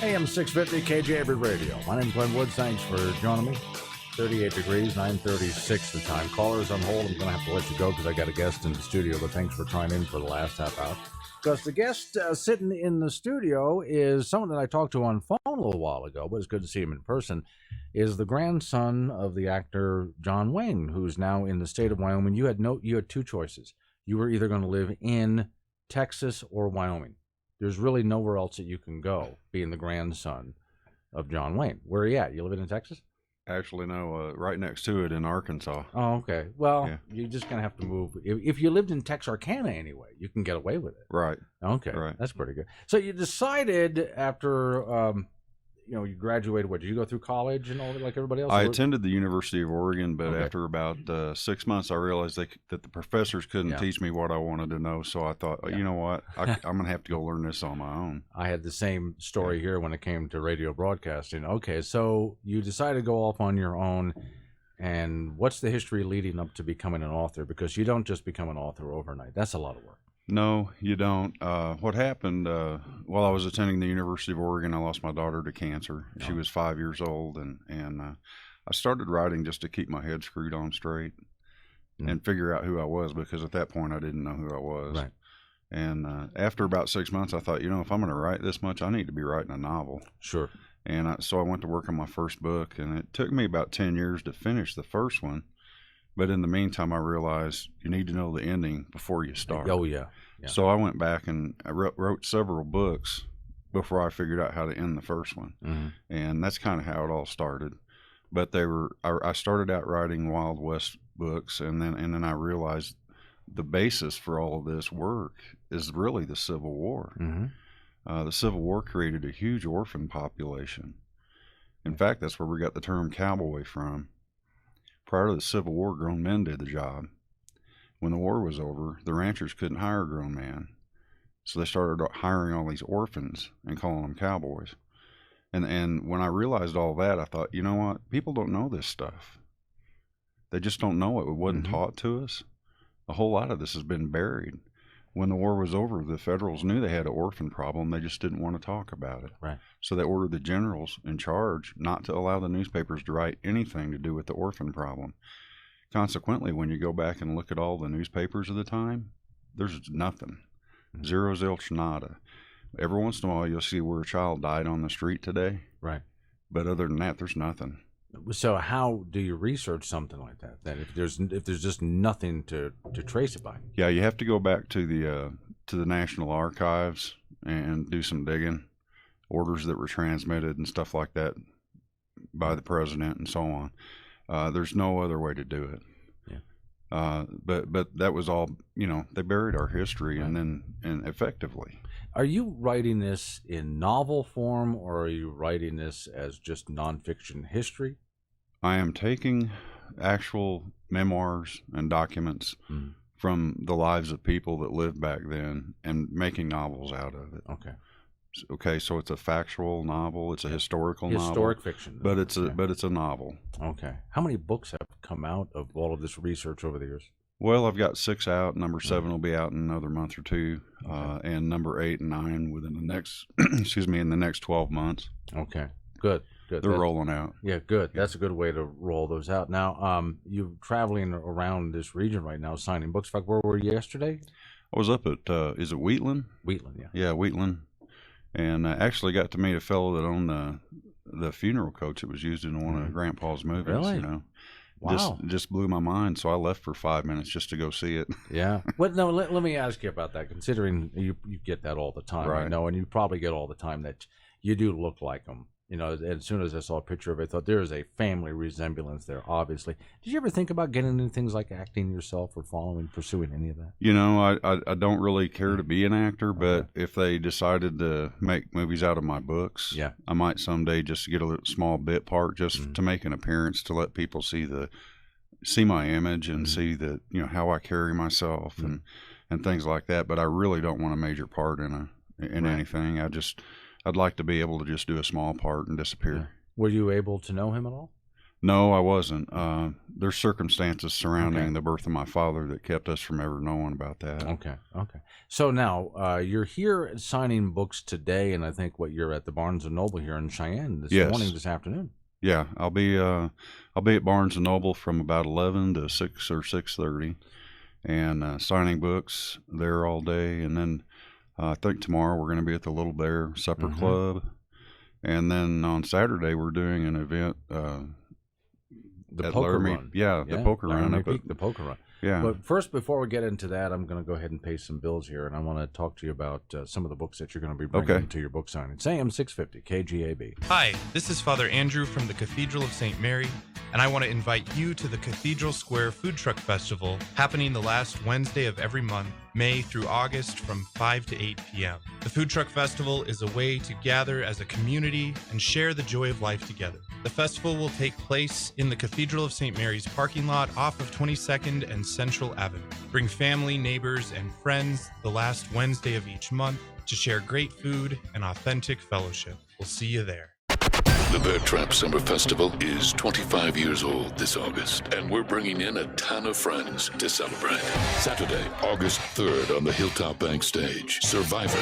AM 650 KGAB Radio. My name's Glenn Woods. Thanks for joining me. 38 degrees, 9:36 the time. Callers on hold. I'm going to have to let you go because I got a guest in the studio, but thanks for trying in for the last half hour. Because the guest sitting in the studio is someone that I talked to on phone a little while ago, but it's good to see him in person, is the grandson of the actor John Wayne, who's now in the state of Wyoming. You had two choices. You were either going to live in Texas or Wyoming. There's really nowhere else that you can go, being the grandson of John Wayne. Where are you at? You living in Texas? Actually, no, right next to it in Arkansas. Oh, okay. Well, You're just going to have to move. If you lived in Texarkana anyway, you can get away with it. Right. Okay. Right. That's pretty good. So you decided after, you graduated, what, did you go through college and all that like everybody else? I attended the University of Oregon, but Okay. after about 6 months, I realized that the professors couldn't teach me what I wanted to know. So I thought, you know what, I'm going to have to go learn this on my own. I had the same story here when it came to radio broadcasting. Okay, so you decided to go off on your own. And what's the history leading up to becoming an author? Because you don't just become an author overnight. That's a lot of work. No, you don't. What happened while I was attending the University of Oregon, I lost my daughter to cancer. She was 5 years old, and I started writing just to keep my head screwed on straight and figure out who I was, because at that point I didn't know who I was. Right. And after about 6 months, I thought, if I'm going to write this much, I need to be writing a novel. Sure. And so I went to work on my first book, and it took me about 10 years to finish the first one. But in the meantime, I realized you need to know the ending before you start. Oh, yeah. So I went back and I wrote several books before I figured out how to end the first one. Mm-hmm. And that's kind of how it all started. But I started out writing Wild West books, and then I realized the basis for all of this work is really the Civil War. Mm-hmm. The Civil War created a huge orphan population. In fact, that's where we got the term cowboy from. Prior to the Civil War, grown men did the job. When the war was over, the ranchers couldn't hire a grown man. So they started hiring all these orphans and calling them cowboys. And when I realized all that, I thought, you know what? People don't know this stuff. They just don't know it. It wasn't taught to us. A whole lot of this has been buried. When the war was over, the Federals knew they had an orphan problem. They just didn't want to talk about it. Right. So they ordered the generals in charge not to allow the newspapers to write anything to do with the orphan problem. Consequently, when you go back and look at all the newspapers of the time, there's nothing. Zero, zilch, nada. Every once in a while, you'll see where a child died on the street today. Right. But other than that, there's nothing. So how do you research something like that? Then if there's just nothing to trace it by? Yeah, you have to go back to the National Archives and do some digging, orders that were transmitted and stuff like that by the president and so on. There's no other way to do it. Yeah. But that was all. They buried our history and effectively. Are you writing this in novel form, or are you writing this as just nonfiction history? I am taking actual memoirs and documents from the lives of people that lived back then and making novels out of it. Okay, so it's a factual novel. It's a historical novel. Historic fiction. But it's a novel. Okay. How many books have come out of all of this research over the years? Well, I've got 6 out. Number 7 will be out in another month or 2, and number 8 and 9 within the next, in the next 12 months. Okay, good. They're rolling out. Yeah, good. That's a good way to roll those out. Now, you're traveling around this region right now, signing books. In fact, where were you yesterday? I was up at, is it Wheatland? Wheatland, yeah. Yeah, Wheatland, and I actually got to meet a fellow that owned the funeral coach that was used in one of Grandpa's movies. Really? Wow. Just blew my mind. So I left for 5 minutes just to go see it. Yeah. Well, no, let me ask you about that, considering you get that all the time. Right. I know, and you probably get all the time that you do look like them. As soon as I saw a picture of it, I thought there is a family resemblance there, obviously. Did you ever think about getting into things like acting yourself or pursuing any of that? I don't really care to be an actor, but if they decided to make movies out of my books, I might someday just get a little small bit part just to make an appearance, to let people see my image and see that, how I carry myself and things like that. But I really don't want a major part in anything. I'd like to be able to just do a small part and disappear. Yeah. Were you able to know him at all? No, I wasn't. There's circumstances surrounding the birth of my father that kept us from ever knowing about that. Okay. So now you're here signing books today, and I think you're at the Barnes and Noble here in Cheyenne this afternoon. Yeah, I'll be at Barnes and Noble from about 11 to 6 or 6:30, and signing books there all day. And then I think tomorrow we're going to be at the Little Bear Supper Club, and then on Saturday we're doing an event. The poker run. The poker run. The poker run. Yeah. But first, before we get into that, I'm going to go ahead and pay some bills here, and I want to talk to you about some of the books that you're going to be bringing to your book signing. It's AM 650, KGAB. Hi, this is Father Andrew from the Cathedral of St. Mary, and I want to invite you to the Cathedral Square Food Truck Festival, happening the last Wednesday of every month, May through August, from 5 to 8 p.m. The Food Truck Festival is a way to gather as a community and share the joy of life together. The festival will take place in the Cathedral of St. Mary's parking lot off of 22nd and Central Avenue. Bring family, neighbors, and friends the last Wednesday of each month to share great food and authentic fellowship. We'll see you there. The Bear Trap Summer Festival is 25 years old this August, and we're bringing in a ton of friends to celebrate. Saturday, August 3rd on the Hilltop Bank stage, Survivor.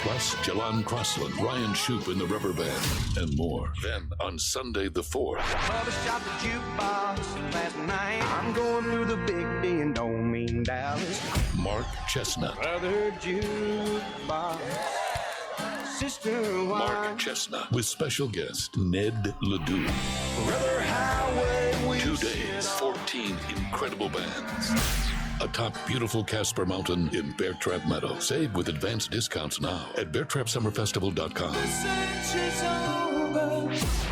Plus, Jalan Crossland, Ryan Shoup in the Rubber Band, and more. Then, on Sunday the 4th, I'm going through the big B and don't mean Dallas. Mark Chestnut. Brother jukebox, sister wine. Mark Chestnut with special guest Ned Ledoux. Brother highway, 2 days, 14 incredible bands. Atop beautiful Casper Mountain in Bear Trap Meadow. Save with advanced discounts now at BearTrapSummerFestival.com.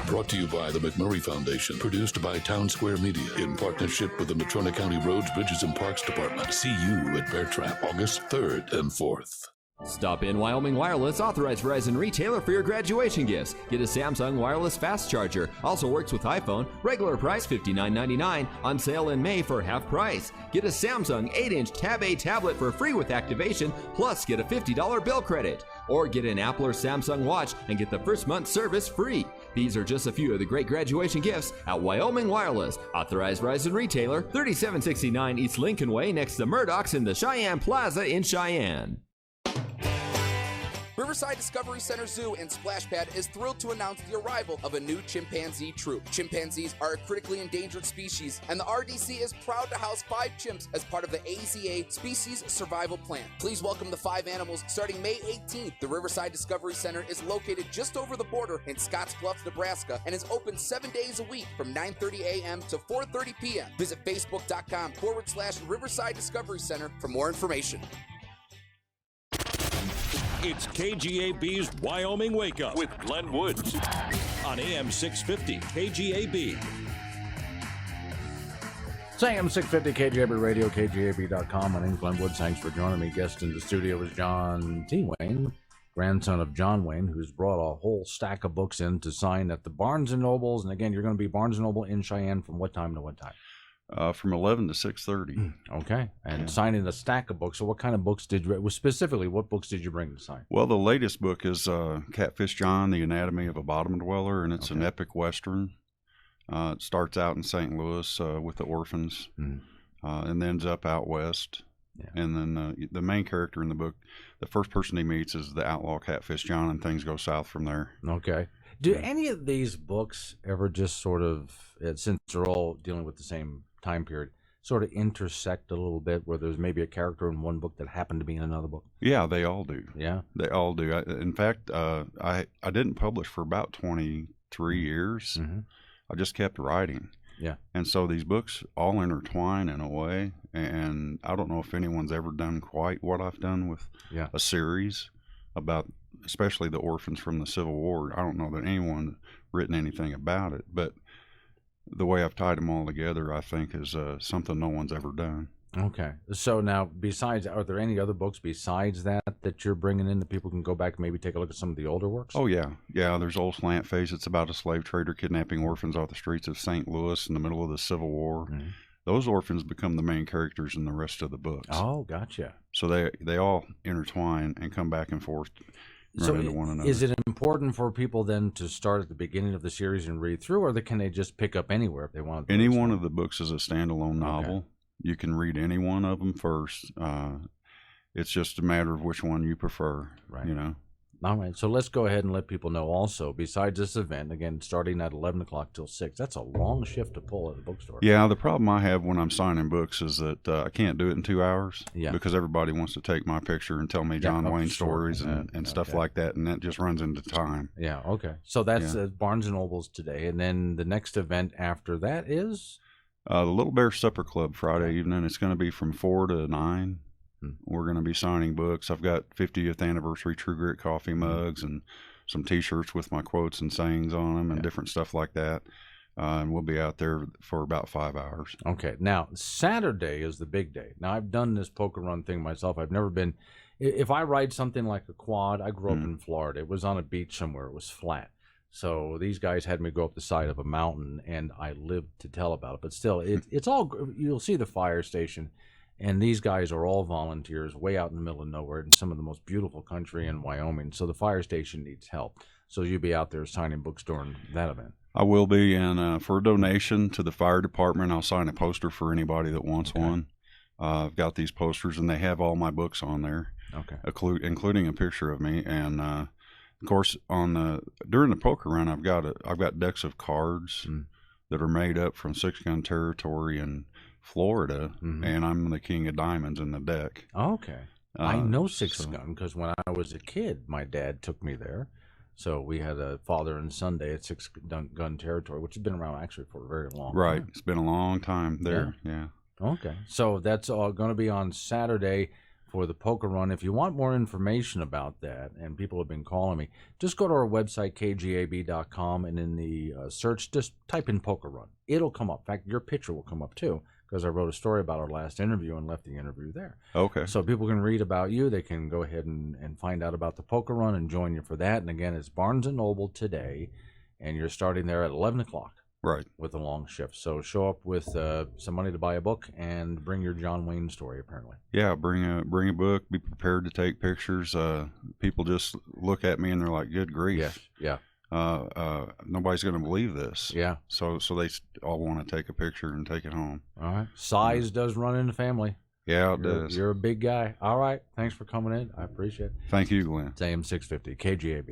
Brought to you by the McMurray Foundation. Produced by Town Square Media in partnership with the Natrona County Roads, Bridges, and Parks Department. See you at Bear Trap August 3rd and 4th. Stop in Wyoming Wireless, authorized Verizon retailer, for your graduation gifts. Get a Samsung wireless fast charger. Also works with iPhone. Regular price $59.99. On sale in May for half price. Get a Samsung 8-inch Tab A tablet for free with activation, plus get a $50 bill credit. Or get an Apple or Samsung watch and get the first month service free. These are just a few of the great graduation gifts at Wyoming Wireless, authorized Verizon retailer, 3769 East Lincoln Way, next to Murdoch's in the Cheyenne Plaza in Cheyenne. Riverside Discovery Center Zoo and Splash Pad is thrilled to announce the arrival of a new chimpanzee troupe. Chimpanzees are a critically endangered species, and the RDC is proud to house 5 chimps as part of the AZA Species Survival Plan. Please welcome the 5 animals starting May 18th. The Riverside Discovery Center is located just over the border in Scottsbluff, Nebraska, and is open 7 days a week from 9:30 a.m. to 4:30 p.m. Visit Facebook.com/Riverside Discovery Center for more information. It's KGAB's Wyoming Wake Up with Glenn Woods on AM 650 KGAB. It's AM 650 KGAB Radio, KGAB.com. My name's Glenn Woods. Thanks for joining me. Guest in the studio is John T. Wayne, grandson of John Wayne, who's brought a whole stack of books in to sign at the Barnes & Nobles. And again, you're going to be Barnes & Noble in Cheyenne from what time to what time? From 11 to 6:30. Okay. And signing a stack of books. So what kind of books specifically, what books did you bring to sign? Well, the latest book is Catfish John, The Anatomy of a Bottom Dweller, and it's an epic Western. It starts out in St. Louis with the orphans and ends up out west. Yeah. And then the main character in the book, the first person he meets is the outlaw Catfish John, and things go south from there. Okay. Do any of these books ever just sort of, since they're all dealing with the same time period, sort of intersect a little bit, where there's maybe a character in one book that happened to be in another book? Yeah, they all do. Yeah? They all do. In fact, I didn't publish for about 23 years. I just kept writing. Yeah. And so these books all intertwine in a way, and I don't know if anyone's ever done quite what I've done with a series about, especially the orphans from the Civil War. I don't know that anyone written anything about it, but the way I've tied them all together, I think, is something no one's ever done. Okay. So now, are there any other books besides that you're bringing in that people can go back and maybe take a look at some of the older works? Oh, yeah. Yeah, there's Old Slant Face. It's about a slave trader kidnapping orphans off the streets of St. Louis in the middle of the Civil War. those orphans become the main characters in the rest of the books. Oh, gotcha. So they all intertwine and come back and forth, run into one another. Is it important for people then to start at the beginning of the series and read through, or can they just pick up anywhere if they want? Any one of the books is a standalone novel. Okay. You can read any one of them first. It's just a matter of which one you prefer, right. You know. All right, so let's go ahead and let people know also, besides this event, again, starting at 11 o'clock till 6, that's a long shift to pull at the bookstore. Yeah, the problem I have when I'm signing books is that I can't do it in 2 hours because everybody wants to take my picture and tell me John Wayne stories and stuff like that, and that just runs into time. Yeah, okay. So that's Barnes & Noble's today, and then the next event after that is? The Little Bear Supper Club Friday evening. It's going to be from 4 to 9. We're going to be signing books. I've got 50th anniversary True Grit coffee mugs and some T-shirts with my quotes and sayings on them and different stuff like that. And we'll be out there for about 5 hours. Okay. Now, Saturday is the big day. Now, I've done this poker run thing myself. I've never been – if I ride something like a quad, I grew up in Florida. It was on a beach somewhere. It was flat. So these guys had me go up the side of a mountain, and I lived to tell about it. But still, it's all – you'll see the fire station. And these guys are all volunteers way out in the middle of nowhere in some of the most beautiful country in Wyoming. So the fire station needs help. So you'll be out there signing books during that event. I will be. And for a donation to the fire department, I'll sign a poster for anybody that wants one. I've got these posters, and they have all my books on there, including a picture of me. And, of course, during the poker run, I've got decks of cards that are made up from 6-gun territory and Florida, and I'm the king of diamonds in the deck. Okay. I know 6-gun because when I was a kid, my dad took me there. So we had a father and son day at 6-gun territory, which has been around actually for a very long time. Right. It's been a long time there. Yeah. Okay. So that's all going to be on Saturday for the poker run. If you want more information about that, and people have been calling me, just go to our website, KGAB.com, and in the search, just type in poker run. It'll come up. In fact, your picture will come up too, because I wrote a story about our last interview and left the interview there. Okay. So people can read about you. They can go ahead and find out about the poker run and join you for that. And again, it's Barnes & Noble today, and you're starting there at 11 o'clock. Right. With a long shift. So show up with some money to buy a book and bring your John Wayne story, apparently. Yeah, bring a book. Be prepared to take pictures. People just look at me and they're like, good grief. Yeah. Nobody's going to believe this. Yeah. So they all want to take a picture and take it home. All right. Size does run in the family. Yeah, it does. You're a big guy. All right. Thanks for coming in. I appreciate it. Thank you, Glenn. It's AM 650, KGAB.